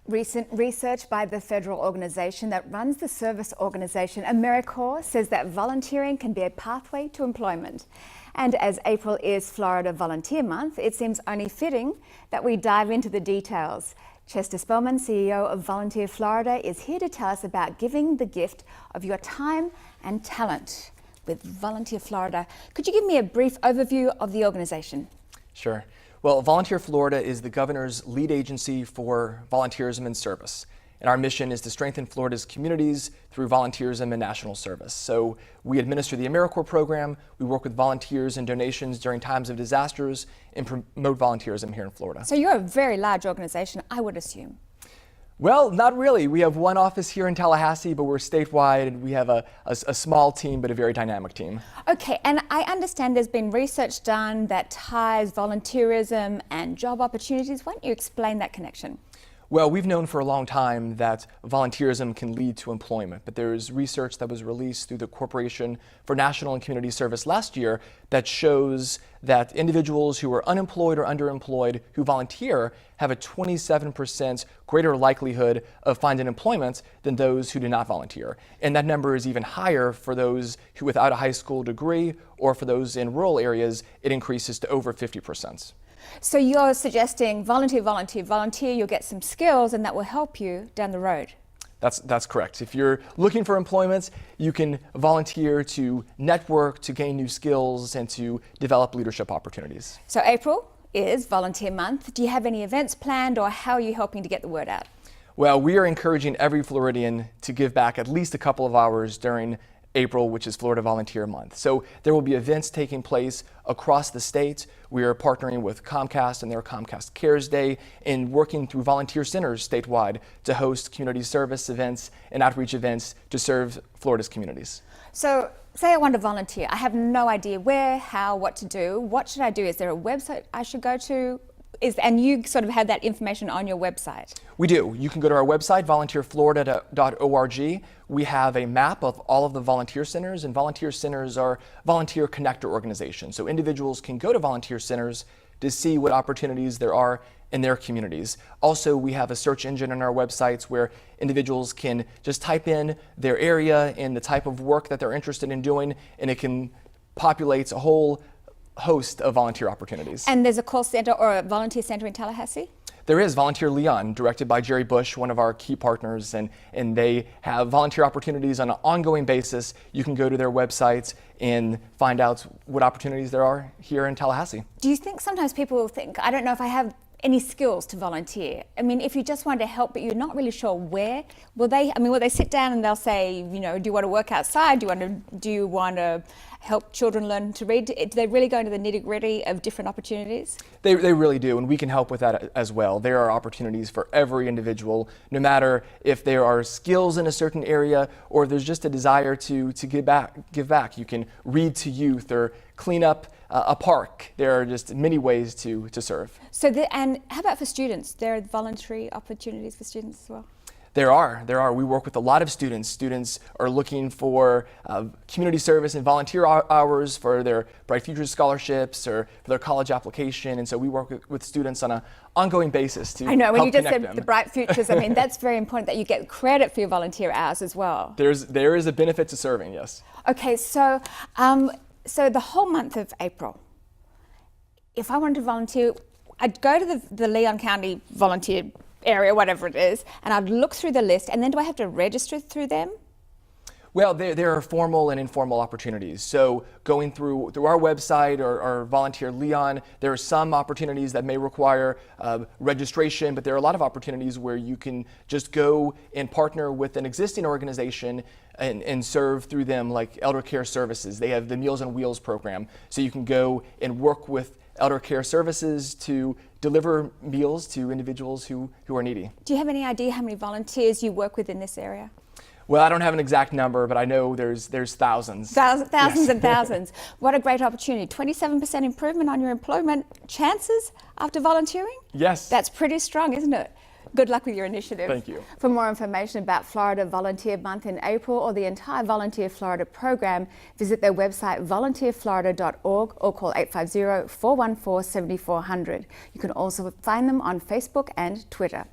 Recent research by the federal organisation that runs the service organisation AmeriCorps says that volunteering can be a pathway to employment. And as April is Florida Volunteer Month, it seems only fitting that we dive into the details. Chester Spellman, CEO of Volunteer Florida, is here to tell us about giving the gift of your time and talent with Volunteer Florida. Could you give me a brief overview of the organisation? Sure. Well, Volunteer Florida is the governor's lead agency for volunteerism and service. And our mission is to strengthen Florida's communities through volunteerism and national service. So we administer the AmeriCorps program, we work with volunteers and donations during times of disasters, and promote volunteerism here in Florida. So you're a very large organization, I would assume. Well, not really. We have one office here in Tallahassee, but we're statewide, and we have a small team, but a very dynamic team. Okay, and I understand there's been research done that ties volunteerism and job opportunities. Why don't you explain that connection? Well, we've known for a long time that volunteerism can lead to employment, but there's research that was released through the Corporation for National and Community Service last year that shows that individuals who are unemployed or underemployed who volunteer have a 27% greater likelihood of finding employment than those who do not volunteer. And that number is even higher for those who without a high school degree, or for those in rural areas, it increases to over 50%. So you're suggesting volunteer, volunteer, volunteer, you'll get some skills and that will help you down the road. That's correct. If you're looking for employment, you can volunteer to network, to gain new skills, and to develop leadership opportunities. So April is Volunteer Month. Do you have any events planned, or how are you helping to get the word out? Well, we are encouraging every Floridian to give back at least a couple of hours during April, which is Florida Volunteer Month. So there will be events taking place across the state. We are partnering with Comcast and their Comcast Cares Day and working through volunteer centers statewide to host community service events and outreach events to serve Florida's communities. So say I want to volunteer. I have no idea where, how, what to do. What should I do? Is there a website I should go to? And you sort of have that information on your website? We do. You can go to our website, volunteerflorida.org. We have a map of all of the volunteer centers, and volunteer centers are volunteer connector organizations. So individuals can go to volunteer centers to see what opportunities there are in their communities. Also, we have a search engine on our websites where individuals can just type in their area and the type of work that they're interested in doing, and it can populate a whole host of volunteer opportunities. And there's a call center or a volunteer center in Tallahassee? There is Volunteer Leon, directed by Jerry Bush, one of our key partners, and they have volunteer opportunities on an ongoing basis. You can go to their websites and find out what opportunities there are here in Tallahassee. Do you think sometimes people will think, I don't know if I have any skills to volunteer? I mean, if you just want to help, but you're not really sure where, will they sit down and they'll say, you know, do you want to work outside? Do you want to help children learn to read? Do they really go into the nitty-gritty of different opportunities? They really do, and we can help with that as well. There are opportunities for every individual, no matter if there are skills in a certain area or if there's just a desire to give back. You can read to youth or clean up a park. There are just many ways to serve. So, and how about for students? There are voluntary opportunities for students as well? There are. We work with a lot of students. Students are looking for community service and volunteer hours for their Bright Futures scholarships or for their college application. And so we work with students on an ongoing basis to help connect them. I know, when you just said the Bright Futures, I mean, that's very important that you get credit for your volunteer hours as well. There is a benefit to serving, yes. Okay, so the whole month of April, if I wanted to volunteer, I'd go to the Leon County volunteer area, whatever it is, and I'd look through the list, and then do I have to register through them? Well, there are formal and informal opportunities. So going through our website or Volunteer Leon, there are some opportunities that may require registration, but there are a lot of opportunities where you can just go and partner with an existing organization and serve through them, like Elder Care Services. They have the Meals on Wheels program. So you can go and work with Elder Care Services to deliver meals to individuals who are needy. Do you have any idea how many volunteers you work with in this area? Well, I don't have an exact number, but I know there's thousands. Thousands yes. and thousands. What a great opportunity. 27% improvement on your employment chances after volunteering? Yes. That's pretty strong, isn't it? Good luck with your initiative. Thank you. For more information about Florida Volunteer Month in April or the entire Volunteer Florida program, visit their website volunteerflorida.org or call 850-414-7400. You can also find them on Facebook and Twitter.